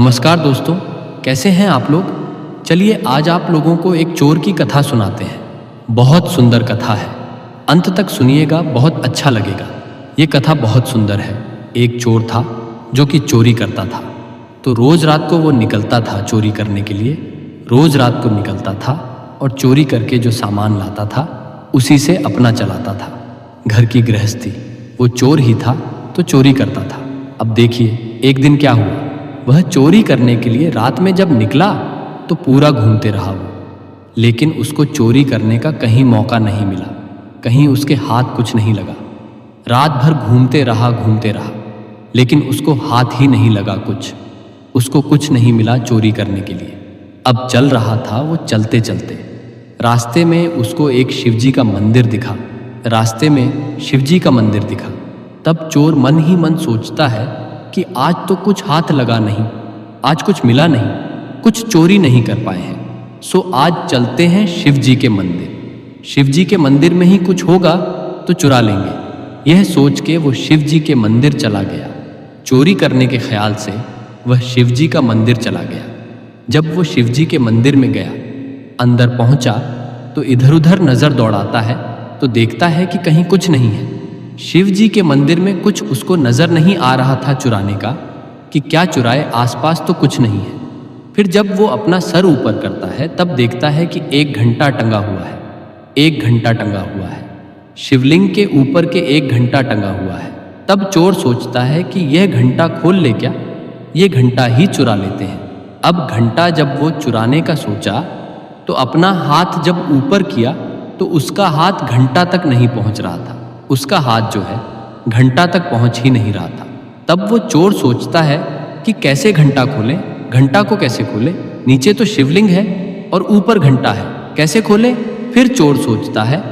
नमस्कार दोस्तों, कैसे हैं आप लोग। चलिए आज आप लोगों को एक चोर की कथा सुनाते हैं। बहुत सुंदर कथा है, अंत तक सुनिएगा, बहुत अच्छा लगेगा। ये कथा बहुत सुंदर है। एक चोर था जो कि चोरी करता था। तो रोज रात को वो निकलता था चोरी करने के लिए। रोज रात को निकलता था और चोरी करके जो सामान लाता था उसी से अपना चलाता था घर की गृहस्थी। वो चोर ही था तो चोरी करता था। अब देखिए एक दिन क्या हुआ। वह चोरी करने के लिए रात में जब निकला तो पूरा घूमते रहा वो, लेकिन उसको चोरी करने का कहीं मौका नहीं मिला, कहीं उसके हाथ कुछ नहीं लगा। रात भर घूमते रहा, लेकिन उसको हाथ ही नहीं लगा कुछ, उसको कुछ नहीं मिला चोरी करने के लिए। अब चल रहा था वो चलते चलते, रास्ते में उसको एक शिवजी का मंदिर दिखा। तब चोर मन ही मन सोचता है कि आज तो कुछ हाथ लगा नहीं, आज कुछ मिला नहीं, कुछ चोरी नहीं कर पाए हैं, सो आज चलते हैं शिव जी के मंदिर। शिव जी के मंदिर में ही कुछ होगा तो चुरा लेंगे। यह सोच के वो शिव जी के मंदिर चला गया। चोरी करने के ख्याल से वह शिव जी का मंदिर चला गया। जब वो शिव जी के मंदिर में गया, अंदर पहुंचा तो इधर उधर नजर दौड़ाता है तो देखता है कि कहीं कुछ नहीं है। शिव जी के मंदिर में कुछ उसको नजर नहीं आ रहा था चुराने का, कि क्या चुराए, आसपास तो कुछ नहीं है। फिर जब वो अपना सर ऊपर करता है तब देखता है कि 1 घंटा टंगा हुआ है। 1 घंटा टंगा हुआ है, शिवलिंग के ऊपर के 1 घंटा टंगा हुआ है। तब चोर सोचता है कि यह घंटा खोल ले क्या, ये घंटा ही चुरा लेते हैं। अब घंटा जब वो चुराने का सोचा तो अपना हाथ जब ऊपर किया तो उसका हाथ घंटा तक नहीं पहुंच रहा था। उसका हाथ जो है घंटा तक पहुंच ही नहीं रहा था। तब वो चोर सोचता है कि कैसे घंटा खोले, घंटा को कैसे खोले, नीचे तो शिवलिंग है और ऊपर घंटा है, कैसे खोले। फिर चोर सोचता है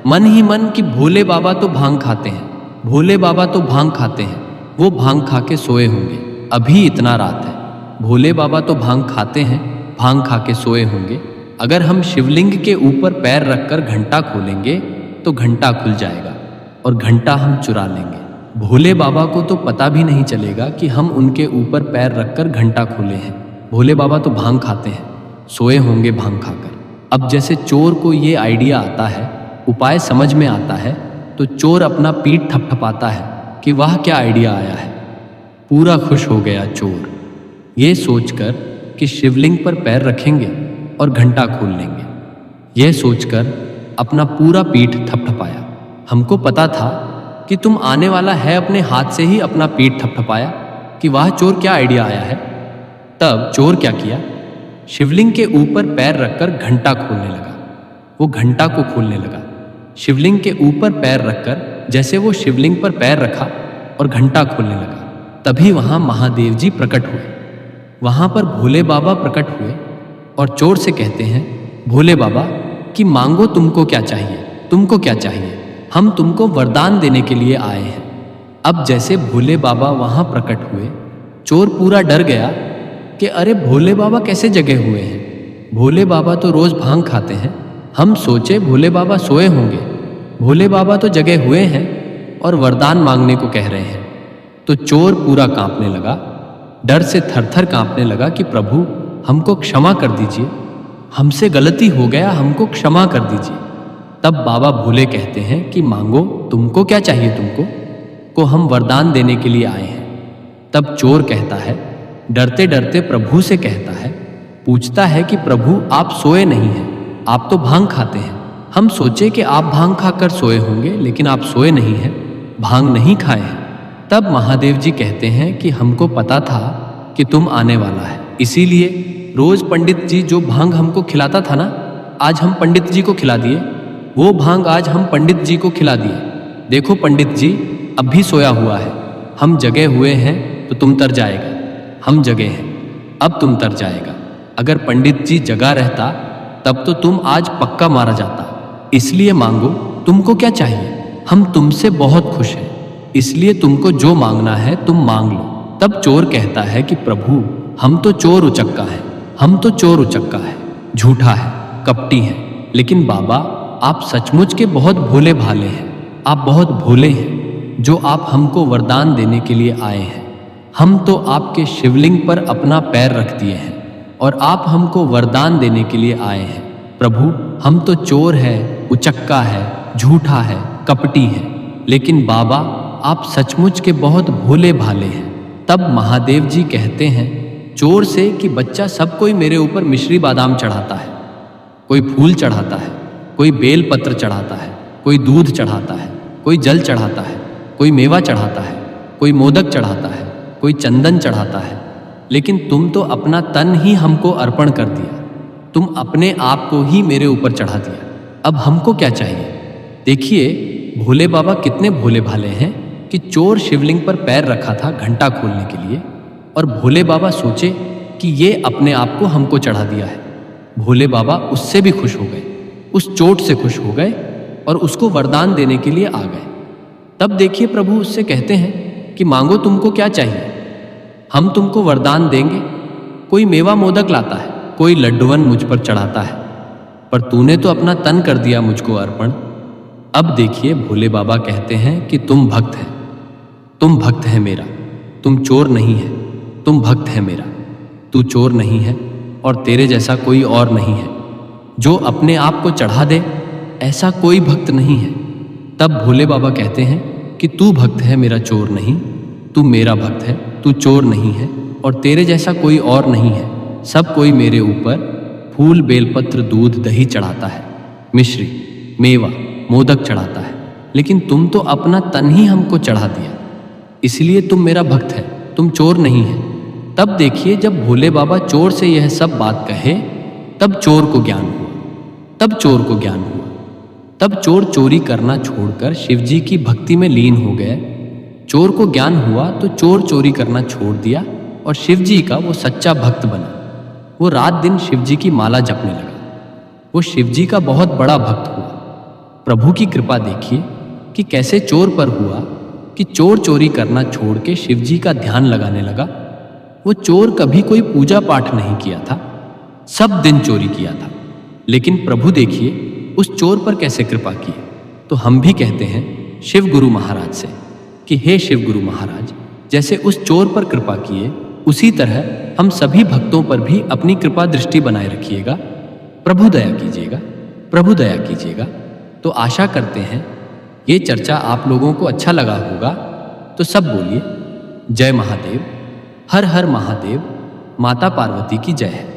मन ही मन कि भोले बाबा तो भांग खाते हैं, भोले बाबा तो भांग खाते हैं, वो भांग खा के सोए होंगे, अभी इतना रात है, भोले बाबा तो भांग खाते हैं, भांग खा के सोए होंगे। अगर हम शिवलिंग के ऊपर पैर रखकर घंटा खोलेंगे तो घंटा खुल जाएगा और घंटा हम चुरा लेंगे। भोले बाबा को तो पता भी नहीं चलेगा कि हम उनके ऊपर पैर रखकर घंटा खोले हैं। भोले बाबा तो भांग खाते हैं, सोए होंगे भांग खाकर। अब जैसे चोर को ये आइडिया आता है, उपाय समझ में आता है, तो चोर अपना पीठ थपथपाता है कि वाह क्या आइडिया आया है। पूरा खुश हो गया चोर, ये सोचकर कि शिवलिंग पर पैर रखेंगे और घंटा खोल लेंगे। यह सोचकर अपना पूरा पीठ थपथपाया। हमको पता था कि तुम आने वाला है, अपने हाथ से ही अपना पीठ थपथपाया कि वाह चोर क्या आइडिया आया है। तब चोर क्या किया, शिवलिंग के ऊपर पैर रखकर घंटा खोलने लगा। वो घंटा को खोलने लगा। शिवलिंग के ऊपर पैर रखकर जैसे वो शिवलिंग पर पैर रखा और घंटा खोलने लगा, तभी वहां महादेव जी प्रकट हुए। वहां पर भोले बाबा प्रकट हुए और चोर से कहते हैं, भोले बाबा कि मांगो, तुमको क्या चाहिए, तुमको क्या चाहिए, हम तुमको वरदान देने के लिए आए हैं। अब जैसे भोले बाबा वहां प्रकट हुए, चोर पूरा डर गया कि अरे भोले बाबा कैसे जगे हुए हैं, भोले बाबा तो रोज भांग खाते हैं। हम सोचे भोले बाबा सोए होंगे, भोले बाबा तो जगे हुए हैं और वरदान मांगने को कह रहे हैं। तो चोर पूरा कांपने लगा, डर से थरथर कांपने लगा कि प्रभु हमको क्षमा कर दीजिए, हमसे गलती हो गया, हमको क्षमा कर दीजिए। तब बाबा भोले कहते हैं कि मांगो, तुमको क्या चाहिए, तुमको को हम वरदान देने के लिए आए हैं। तब चोर कहता है, डरते डरते प्रभु से कहता है, पूछता है कि प्रभु आप सोए नहीं हैं, आप तो भांग खाते हैं। हम सोचे कि आप भांग खाकर सोए होंगे, लेकिन आप सोए नहीं हैं, भांग नहीं खाए हैं। तब महादेव जी कहते हैं कि हमको पता था कि तुम आने वाला है, इसीलिए रोज पंडित जी जो भांग हमको खिलाता था ना, आज हम पंडित जी को खिला दिए, वो भांग आज हम पंडित जी को खिला दिए। देखो पंडित जी अब भी सोया हुआ है, हम जगे हुए हैं तो तुम तर जाएगा, हम जगे हैं अब तुम तर जाएगा। अगर पंडित जी जगा रहता तब तो तुम आज पक्का मारा जाता, इसलिए मांगो, तुमको क्या चाहिए, हम तुमसे बहुत खुश हैं, इसलिए तुमको जो मांगना है तुम मांग लो। तब चोर कहता है कि प्रभु हम तो चोर उचक्का है, हम तो चोर उचक्का है, झूठा है, कपटी है, लेकिन बाबा आप सचमुच के बहुत भोले भाले हैं, आप बहुत भोले हैं, जो आप हमको वरदान देने के लिए आए हैं। हम तो आपके शिवलिंग पर अपना पैर रख दिए हैं और आप हमको वरदान देने के लिए आए हैं। प्रभु, हम तो चोर है, उचक्का है, झूठा है, कपटी है, लेकिन बाबा आप सचमुच के बहुत भोले भाले हैं। तब महादेव जी कहते हैं चोर से कि बच्चा, सब कोई मेरे ऊपर मिश्री बादाम चढ़ाता है, कोई फूल चढ़ाता है, कोई बेल पत्र चढ़ाता है, कोई दूध चढ़ाता है, कोई जल चढ़ाता है, कोई मेवा चढ़ाता है, कोई मोदक चढ़ाता है, कोई चंदन चढ़ाता है, लेकिन तुम तो अपना तन ही हमको अर्पण कर दिया। तुम अपने आप को ही मेरे ऊपर चढ़ा दिया। अब हमको क्या चाहिए? देखिए भोले बाबा कितने भोले भाले हैं कि चोर शिवलिंग पर पैर रखा था घंटा खोलने के लिए, और भोले बाबा सोचे कि ये अपने आप को हमको चढ़ा दिया है। भोले बाबा उससे भी खुश हो गए, उस चोट से खुश हो गए और उसको वरदान देने के लिए आ गए। तब देखिए प्रभु उससे कहते हैं कि मांगो, तुमको क्या चाहिए, हम तुमको वरदान देंगे। कोई मेवा मोदक लाता है, कोई लड्डुवन मुझ पर चढ़ाता है, पर तूने तो अपना तन कर दिया मुझको अर्पण। अब देखिए भोले बाबा कहते हैं कि तुम भक्त है, तुम भक्त है मेरा, तुम चोर नहीं है, तुम भक्त है मेरा। तू चोर नहीं है और तेरे जैसा कोई और नहीं है जो अपने आप को चढ़ा दे, ऐसा कोई भक्त नहीं है। तब भोले बाबा कहते हैं कि तू भक्त है मेरा, चोर नहीं, तू मेरा भक्त है, तू चोर नहीं है और तेरे जैसा कोई और नहीं है। सब कोई मेरे ऊपर फूल बेलपत्र दूध दही चढ़ाता है, मिश्री मेवा मोदक चढ़ाता है, लेकिन तुम तो अपना तन ही हमको चढ़ा दिया, इसलिए तुम मेरा भक्त है, तुम चोर नहीं है। तब देखिए जब भोले बाबा चोर से यह सब बात कहे, तब चोर को ज्ञान हुआ, तब चोर को ज्ञान हुआ। तब चोर चोरी करना छोड़कर शिवजी की भक्ति में लीन हो गए। चोर को ज्ञान हुआ तो चोर चोरी करना छोड़ दिया और शिवजी का वो सच्चा भक्त बना। वो रात दिन शिवजी की माला जपने लगा। वो शिवजी का बहुत बड़ा भक्त हुआ। प्रभु की कृपा देखिए कि कैसे चोर पर हुआ कि चोर चोरी करना छोड़ के शिवजी का ध्यान लगाने लगा। वो चोर कभी कोई पूजा पाठ नहीं किया था, सब दिन चोरी किया था, लेकिन प्रभु देखिए उस चोर पर कैसे कृपा की। तो हम भी कहते हैं शिव गुरु महाराज से कि हे शिव गुरु महाराज, जैसे उस चोर पर कृपा किए, उसी तरह हम सभी भक्तों पर भी अपनी कृपा दृष्टि बनाए रखिएगा। प्रभु दया कीजिएगा, प्रभु दया कीजिएगा। तो आशा करते हैं ये चर्चा आप लोगों को अच्छा लगा होगा। तो सब बोलिए जय महादेव, हर हर महादेव, माता पार्वती की जय है।